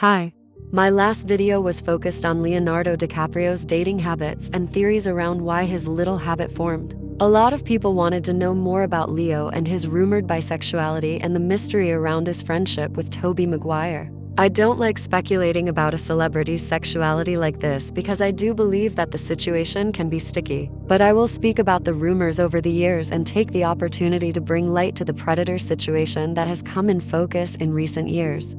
Hi. My last video was focused on Leonardo Dicaprio's dating habits and theories around why his little habit formed. A lot of people wanted to know more about Leo and his rumored bisexuality and the mystery around his friendship with Tobey Maguire. I don't like speculating about a celebrity's sexuality like this because I do believe that the situation can be sticky, but I will speak about the rumors over the years and take the opportunity to bring light to the predator situation that has come in focus in recent years.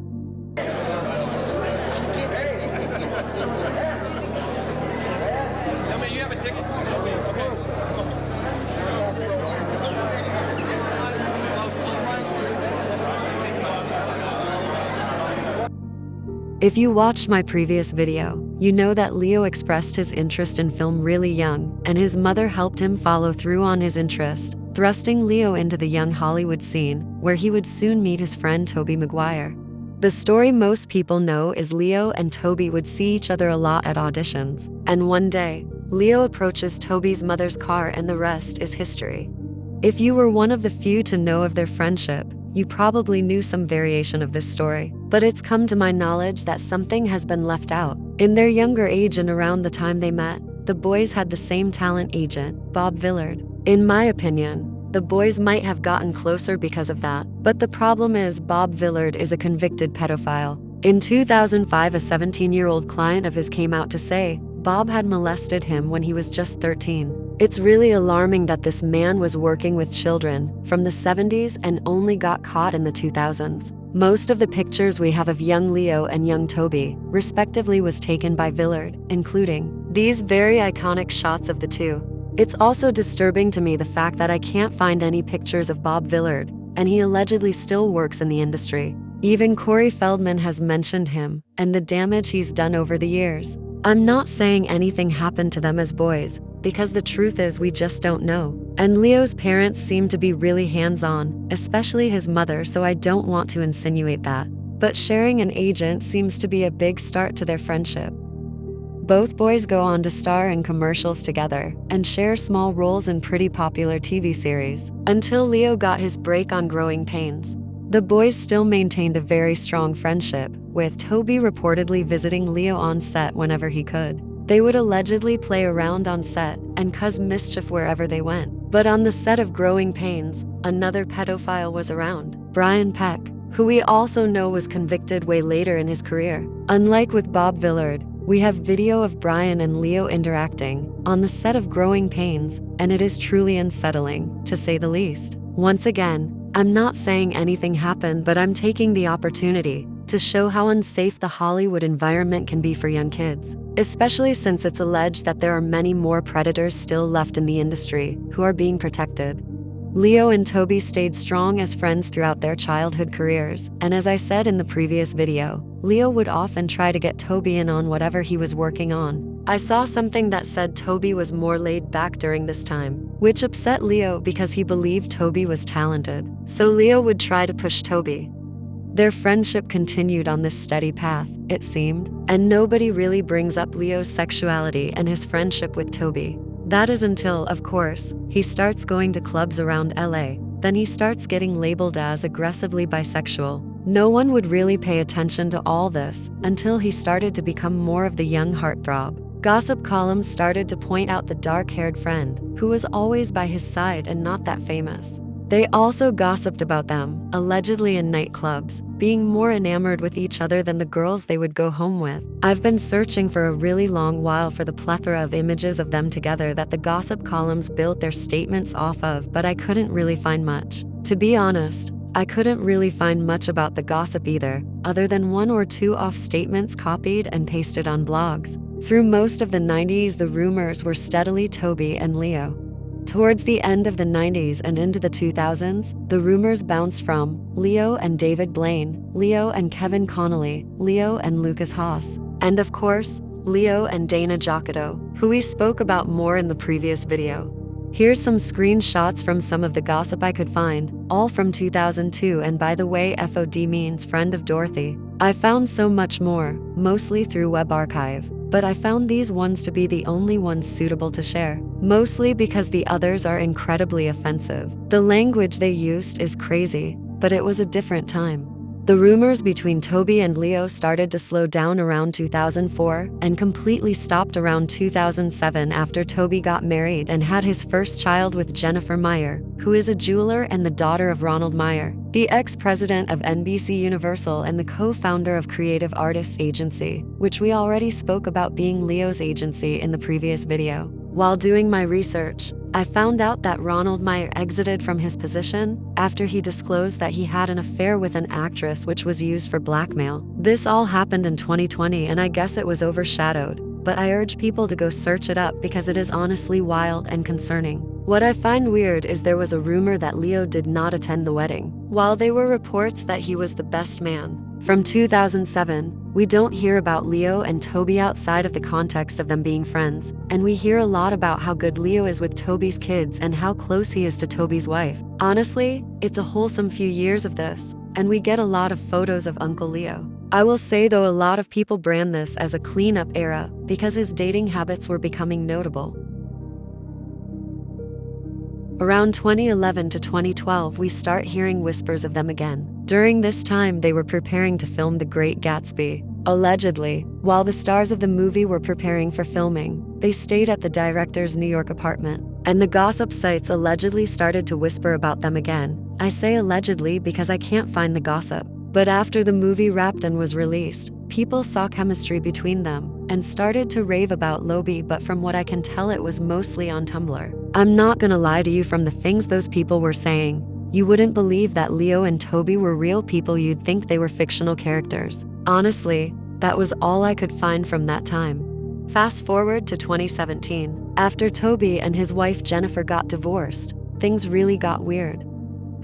If you watched my previous video, you know that Leo expressed his interest in film really young, and his mother helped him follow through on his interest, thrusting Leo into the young Hollywood scene, where he would soon meet his friend Tobey Maguire. The story most people know is Leo and Tobey would see each other a lot at auditions, and one day, Leo approaches Tobey's mother's car and the rest is history. If you were one of the few to know of their friendship, you probably knew some variation of this story, but it's come to my knowledge that something has been left out. In their younger age and around the time they met, the boys had the same talent agent, Bob Villard. In my opinion, the boys might have gotten closer because of that, but the problem is Bob Villard is a convicted pedophile. In 2005, a 17-year-old client of his came out to say Bob had molested him when he was just 13. It's really alarming that this man was working with children from the 70s and only got caught in the 2000s. Most of the pictures we have of young Leo and young Tobey, respectively, was taken by Villard, including these very iconic shots of the two. It's also disturbing to me the fact that I can't find any pictures of Bob Villard, and he allegedly still works in the industry. Even Corey Feldman has mentioned him and the damage he's done over the years. I'm not saying anything happened to them as boys, because the truth is we just don't know. And Leo's parents seem to be really hands-on, especially his mother, so I don't want to insinuate that. But sharing an agent seems to be a big start to their friendship. Both boys go on to star in commercials together and share small roles in pretty popular TV series, until Leo got his break on Growing Pains. The boys still maintained a very strong friendship, with Tobey reportedly visiting Leo on set whenever he could. They would allegedly play around on set and cause mischief wherever they went. But on the set of Growing Pains, another pedophile was around, Brian Peck, who we also know was convicted way later in his career. Unlike with Bob Villard, we have video of Brian and Leo interacting on the set of Growing Pains, and it is truly unsettling, to say the least. Once again, I'm not saying anything happened, but I'm taking the opportunity to show how unsafe the Hollywood environment can be for young kids, especially since it's alleged that there are many more predators still left in the industry who are being protected. Leo and Tobey stayed strong as friends throughout their childhood careers, and as I said in the previous video, Leo would often try to get Tobey in on whatever he was working on. I saw something that said Tobey was more laid back during this time, which upset Leo because he believed Tobey was talented. So Leo would try to push Tobey. Their friendship continued on this steady path, it seemed, and nobody really brings up Leo's sexuality and his friendship with Tobey. That is until, of course, he starts going to clubs around LA. Then he starts getting labeled as aggressively bisexual. No one would really pay attention to all this until he started to become more of the young heartthrob. Gossip columns started to point out the dark-haired friend who was always by his side and not that famous. They also gossiped about them, allegedly in nightclubs, being more enamored with each other than the girls they would go home with. I've been searching for a really long while for the plethora of images of them together that the gossip columns built their statements off of, but I couldn't really find much. To be honest, I couldn't really find much about the gossip either, other than one or two off statements copied and pasted on blogs. Through most of the 90s, the rumors were steadily Tobey and Leo. Towards the end of the 90s and into the 2000s, the rumors bounced from Leo and David Blaine, Leo and Kevin Connolly, Leo and Lucas Haas, and of course, Leo and Dana Jocado, who we spoke about more in the previous video. Here's some screenshots from some of the gossip I could find, all from 2002, and by the way, FOD means friend of Dorothy. I found so much more, mostly through Web Archive, but I found these ones to be the only ones suitable to share, mostly because the others are incredibly offensive. The language they used is crazy, but it was a different time. The rumors between Tobey and Leo started to slow down around 2004 and completely stopped around 2007 after Tobey got married and had his first child with Jennifer Meyer, who is a jeweler and the daughter of Ronald Meyer, the ex-president of NBC Universal and the co-founder of Creative Artists Agency, which we already spoke about being Leo's agency in the previous video. While doing my research, I found out that Ronald Meyer exited from his position after he disclosed that he had an affair with an actress, which was used for blackmail. This all happened in 2020 and I guess it was overshadowed, but I urge people to go search it up because it is honestly wild and concerning. What I find weird is there was a rumor that Leo did not attend the wedding, while there were reports that he was the best man. From 2007, we don't hear about Leo and Tobey outside of the context of them being friends, and we hear a lot about how good Leo is with Tobey's kids and how close he is to Tobey's wife. Honestly, it's a wholesome few years of this, and we get a lot of photos of Uncle Leo. I will say though, a lot of people brand this as a cleanup era because his dating habits were becoming notable. Around 2011 to 2012, we start hearing whispers of them again. During this time, they were preparing to film The Great Gatsby. Allegedly, while the stars of the movie were preparing for filming, they stayed at the director's New York apartment, and the gossip sites allegedly started to whisper about them again. I say allegedly because I can't find the gossip. But after the movie wrapped and was released, people saw chemistry between them and started to rave about Lobie, but from what I can tell, it was mostly on Tumblr. I'm not gonna lie to you, from the things those people were saying, you wouldn't believe that Leo and Tobey were real people. You'd think they were fictional characters. Honestly, that was all I could find from that time. Fast forward to 2017. After Tobey and his wife Jennifer got divorced, things really got weird.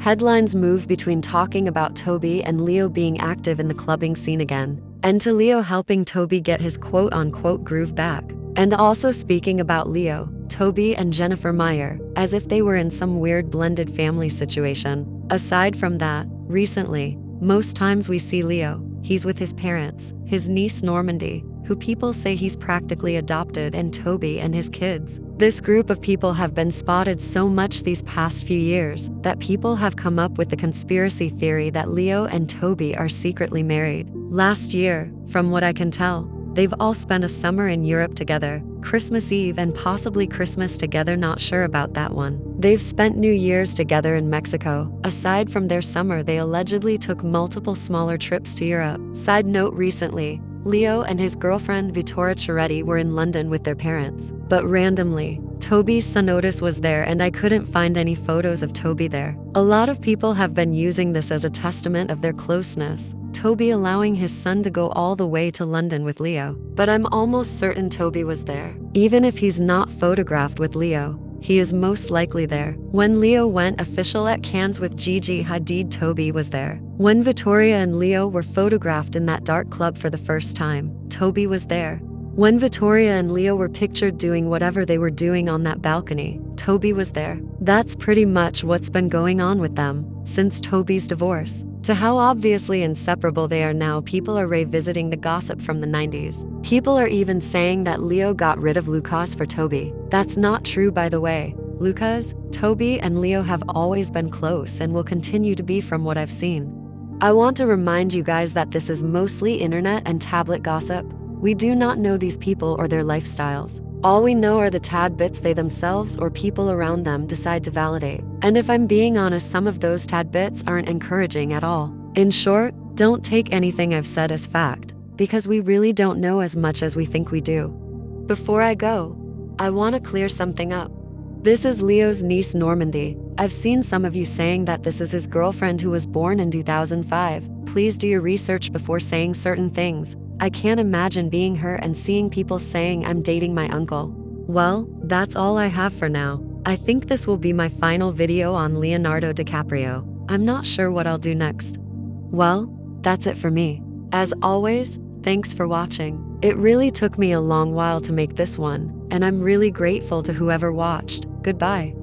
Headlines moved between talking about Tobey and Leo being active in the clubbing scene again, and to Leo helping Tobey get his quote-unquote groove back. And also speaking about Leo, Tobey and Jennifer Meyer, as if they were in some weird blended family situation. Aside from that, recently, most times we see Leo, he's with his parents, his niece Normandy, who people say he's practically adopted, and Tobey and his kids. This group of people have been spotted so much these past few years that people have come up with the conspiracy theory that Leo and Tobey are secretly married. Last year, from what I can tell, they've all spent a summer in Europe together, Christmas Eve and possibly Christmas together, not sure about that one. They've spent New Year's together in Mexico. Aside from their summer, they allegedly took multiple smaller trips to Europe. Side note, recently, Leo and his girlfriend Vittoria Chiretti were in London with their parents. But randomly, Tobey's son Otis was there and I couldn't find any photos of Tobey there. A lot of people have been using this as a testament of their closeness, Tobey allowing his son to go all the way to London with Leo. But I'm almost certain Tobey was there. Even if he's not photographed with Leo, he is most likely there. When Leo went official at Cannes with Gigi Hadid, Tobey was there. When Vittoria and Leo were photographed in that dark club for the first time, Tobey was there. When Vittoria and Leo were pictured doing whatever they were doing on that balcony, Tobey was there. That's pretty much what's been going on with them since Tobey's divorce. To how obviously inseparable they are now, people are revisiting the gossip from the 90s. People are even saying that Leo got rid of Lucas for Tobey. That's not true, by the way. Lucas, Tobey, and Leo have always been close and will continue to be from what I've seen. I want to remind you guys that this is mostly internet and tablet gossip. We do not know these people or their lifestyles. All we know are the tad bits they themselves or people around them decide to validate. And if I'm being honest, some of those tad bits aren't encouraging at all. In short, don't take anything I've said as fact, because we really don't know as much as we think we do. Before I go, I want to clear something up. This is Leo's niece Normandy. I've seen some of you saying that this is his girlfriend who was born in 2005. Please do your research before saying certain things. I can't imagine being her and seeing people saying I'm dating my uncle. Well, that's all I have for now. I think this will be my final video on Leonardo Dicaprio. I'm not sure what I'll do next. Well, that's it for me. As always, thanks for watching. It really took me a long while to make this one, and I'm really grateful to whoever watched. Goodbye.